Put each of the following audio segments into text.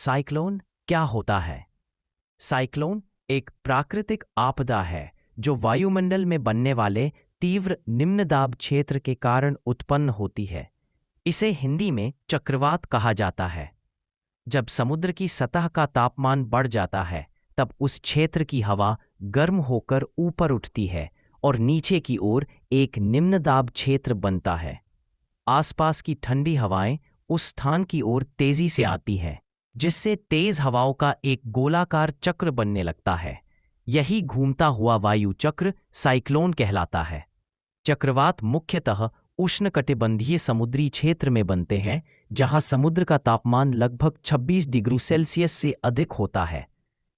Cyclone क्या होता है? साइक्लोन एक प्राकृतिक आपदा है जो वायुमंडल में बनने वाले तीव्र निम्नदाब क्षेत्र के कारण उत्पन्न होती है। इसे हिंदी में चक्रवात कहा जाता है। जब समुद्र की सतह का तापमान बढ़ जाता है, तब उस क्षेत्र की हवा गर्म होकर ऊपर उठती है और नीचे की ओर एक निम्नदाब क्षेत्र बनता है। आसपास की ठंडी हवाएं उस स्थान की ओर तेजी से आती हैं, जिससे तेज हवाओं का एक गोलाकार चक्र बनने लगता है। यही घूमता हुआ वायु चक्र साइक्लोन कहलाता है। चक्रवात मुख्यतः उष्णकटिबंधीय समुद्री क्षेत्र में बनते हैं, जहां समुद्र का तापमान लगभग 26 डिग्री सेल्सियस से अधिक होता है।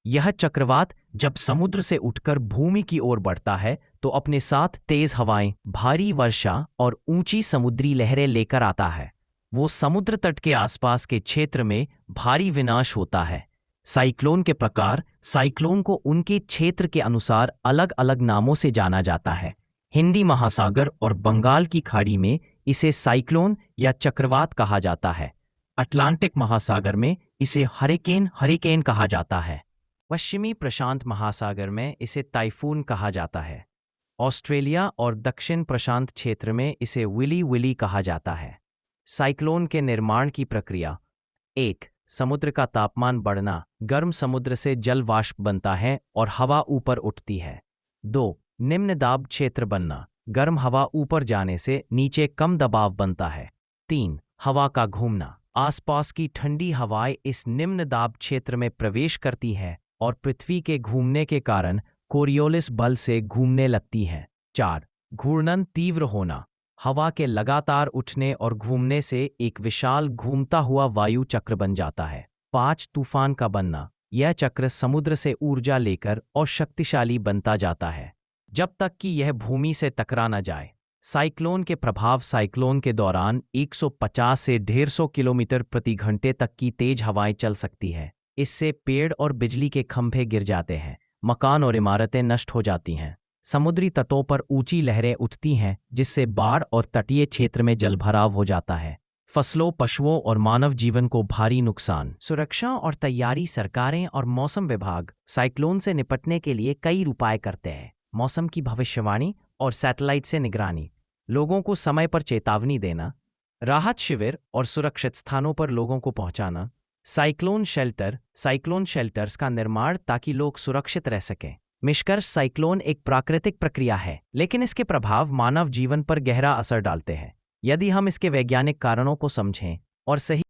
यह चक्रवात जब समुद्र से उठकर भूमि की ओर बढ़ता है तो अपने साथ तेज हवाएं, भारी वर्षा और ऊंची समुद्री लहरें लेकर आता है। वो समुद्र तट के आसपास के क्षेत्र में भारी विनाश होता है। साइक्लोन के प्रकार। साइक्लोन को उनके क्षेत्र के अनुसार अलग अलग नामों से जाना जाता है। हिंदी महासागर और बंगाल की खाड़ी में इसे साइक्लोन या चक्रवात कहा जाता है। अटलांटिक महासागर में इसे हरिकेन कहा जाता है। पश्चिमी प्रशांत महासागर में इसे टाइफून कहा जाता है। ऑस्ट्रेलिया और दक्षिण प्रशांत क्षेत्र में इसे विली कहा जाता है। साइक्लोन के निर्माण की प्रक्रिया। 1. समुद्र का तापमान बढ़ना। गर्म समुद्र से जल वाष्प बनता है और हवा ऊपर उठती है। 2. निम्न दाब क्षेत्र बनना। गर्म हवा ऊपर जाने से नीचे कम दबाव बनता है। 3. हवा का घूमना। आसपास की ठंडी हवाएं इस निम्न दाब क्षेत्र में प्रवेश करती हैं और पृथ्वी के घूमने के कारण कोरियोलिस बल से घूमने लगती हैं। 4. घूर्णन तीव्र होना। हवा के लगातार उठने और घूमने से एक विशाल घूमता हुआ वायु चक्र बन जाता है। 5. तूफान का बनना। यह चक्र समुद्र से ऊर्जा लेकर और शक्तिशाली बनता जाता है, जब तक कि यह भूमि से टकरा न जाए। साइक्लोन के प्रभाव। साइक्लोन के दौरान 150 से 150 किलोमीटर प्रति घंटे तक की तेज हवाएं चल सकती है। इससे पेड़ और बिजली के खंभे गिर जाते हैं, मकान और इमारतें नष्ट हो जाती हैं। समुद्री तटों पर ऊंची लहरें उठती हैं, जिससे बाढ़ और तटीय क्षेत्र में जलभराव हो जाता है। फसलों, पशुओं और मानव जीवन को भारी नुकसान। सुरक्षा और तैयारी। सरकारें और मौसम विभाग साइक्लोन से निपटने के लिए कई उपाय करते हैं। मौसम की भविष्यवाणी और सैटेलाइट से निगरानी। लोगों को समय पर चेतावनी देना। राहत शिविर और सुरक्षित स्थानों पर लोगों को पहुंचाना। Cyclone shelter. साइक्लोन शेल्टर्स का निर्माण ताकि लोग सुरक्षित रह सकें। निष्कर्ष। साइक्लोन एक प्राकृतिक प्रक्रिया है, लेकिन इसके प्रभाव मानव जीवन पर गहरा असर डालते हैं। यदि हम इसके वैज्ञानिक कारणों को समझें और सही